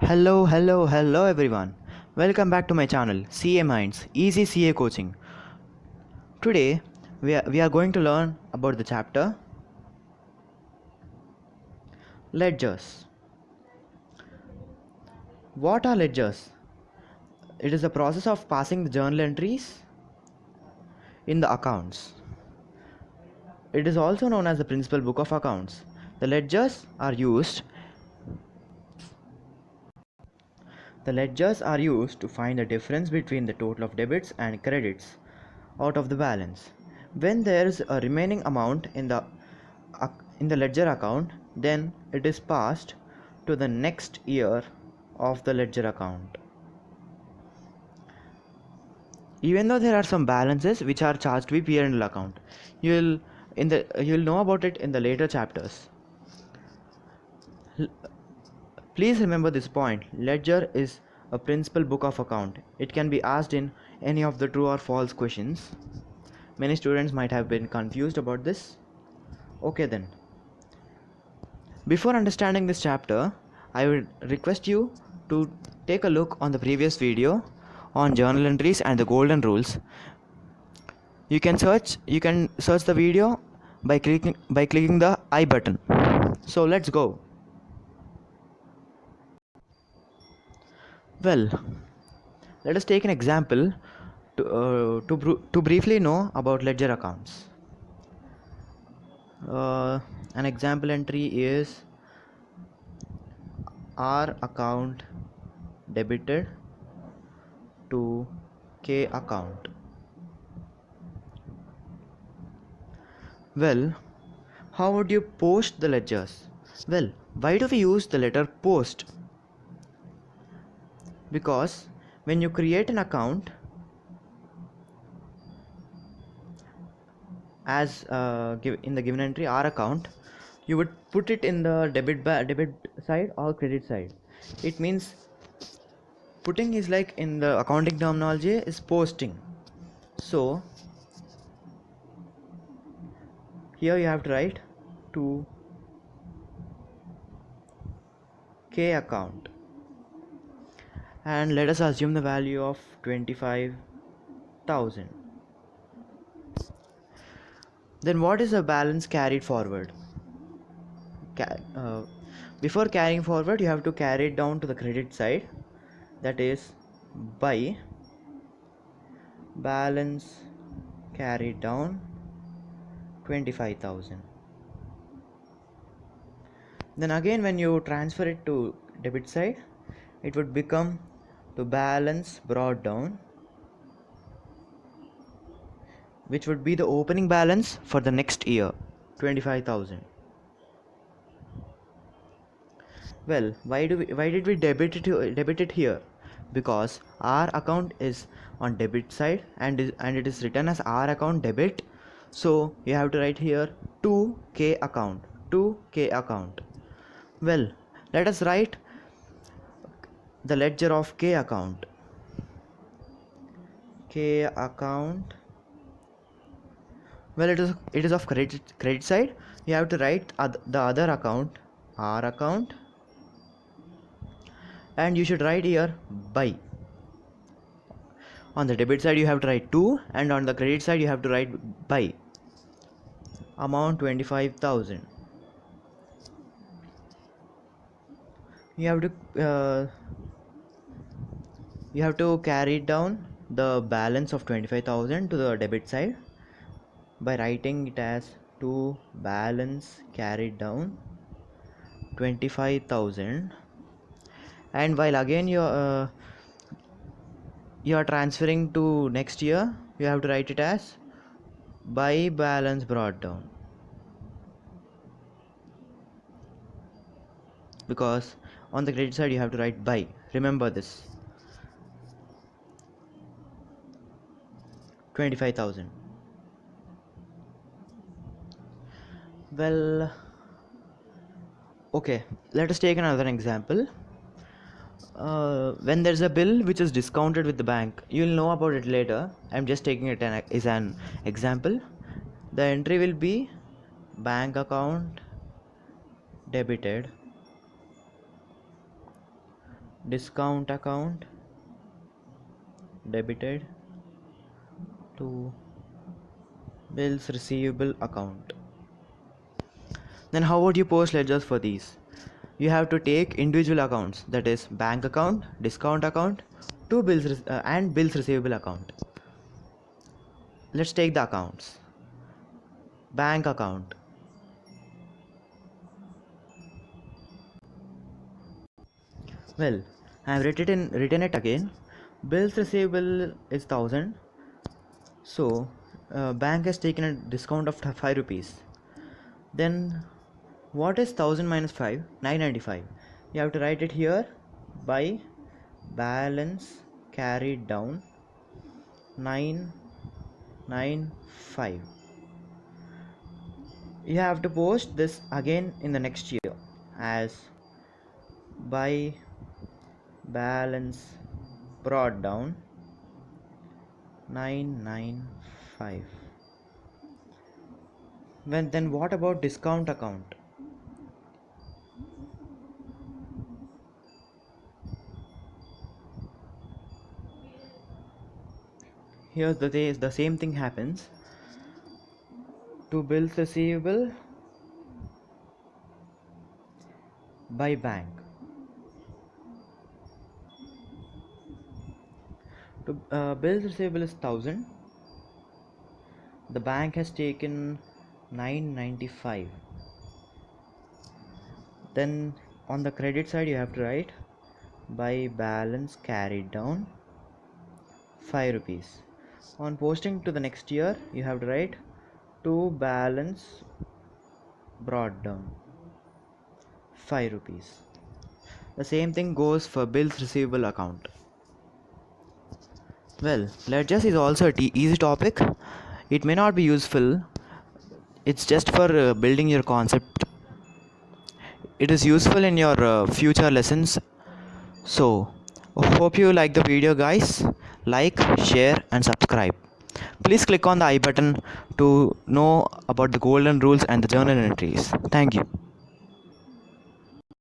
Hello everyone. Welcome back to my channel CA Minds Easy CA Coaching. Today we are going to learn about the chapter ledgers. What are ledgers? It is the process of passing the journal entries in the accounts. It is also known as the principal book of accounts. The ledgers are used to find the difference between the total of debits and credits out of the balance. When there is a remaining amount in the ledger account, then it is passed to the next year of the ledger account. Even though there are some balances which are charged to be P&L account, you'll know about it in the later chapters. Please remember this point. Ledger is a principal book of account. It can be asked in any of the true or false questions. Many students might have been confused about this. Okay then. Before understanding this chapter, I would request you to take a look on the previous video on journal entries and the golden rules. You can search the video by clicking the I button. So let's go. Well, let us take an example to briefly know about ledger accounts. An example entry is R account debited to K account. Well, how would you post the ledgers? Well, why do we use the letter post? Because when you create an account as in the given entry R account, you would put it in the debit side or credit side. It means putting is like in the accounting terminology is posting. So here you have to write to K account, and let us assume the value of 25,000. Then what is the balance carried forward? Before carrying forward, you have to carry it down to the credit side, that is by balance carried down 25,000. Then again when you transfer it to debit side, it would become to balance brought down, which would be the opening balance for the next year, 25,000. Well, why did we debit it here? Because our account is on debit side and it is written as R account debit, so you have to write here 2K account. Well, let us write the ledger of K account. Well, it is of credit side. You have to write the other account, R account, and you should write here by. On the debit side you have to write 2, and on the credit side you have to write by. Amount 25,000. You have to carry down the balance of 25,000 to the debit side by writing it as to balance carried down 25,000, and while again you are transferring to next year, you have to write it as by balance brought down, because on the credit side you have to write by. Remember this, 25,000. Well, okay, let us take another example. When there's a bill which is discounted with the bank, you'll know about it later. I'm just taking it as an example. The entry will be bank account debited discount account debited to bills receivable account. Then how would you post ledgers for these? You have to take individual accounts, that is bank account, discount account, to and bills receivable account. Let's take the accounts. Bank account. Well, I have written it again. Bills receivable is 1000. So bank has taken a discount of 5 rupees. Then what is 1000 minus 5? 995. You have to write it here by balance carried down 995. You have to post this again in the next year as by balance brought down 995. Then what about discount account? Here's the same thing happens to bills receivable by bank. To bills receivable is 1000. The bank has taken 995. Then on the credit side you have to write by balance carried down 5 rupees. On posting to the next year you have to write to balance brought down 5 rupees. The same thing goes for bills receivable account. Well, ledgers is also a easy topic. It may not be useful. It's just for building your concept. It is useful in your future lessons. So, hope you like the video, guys. Like, share, and subscribe. Please click on the I button to know about the golden rules and the journal entries. Thank you.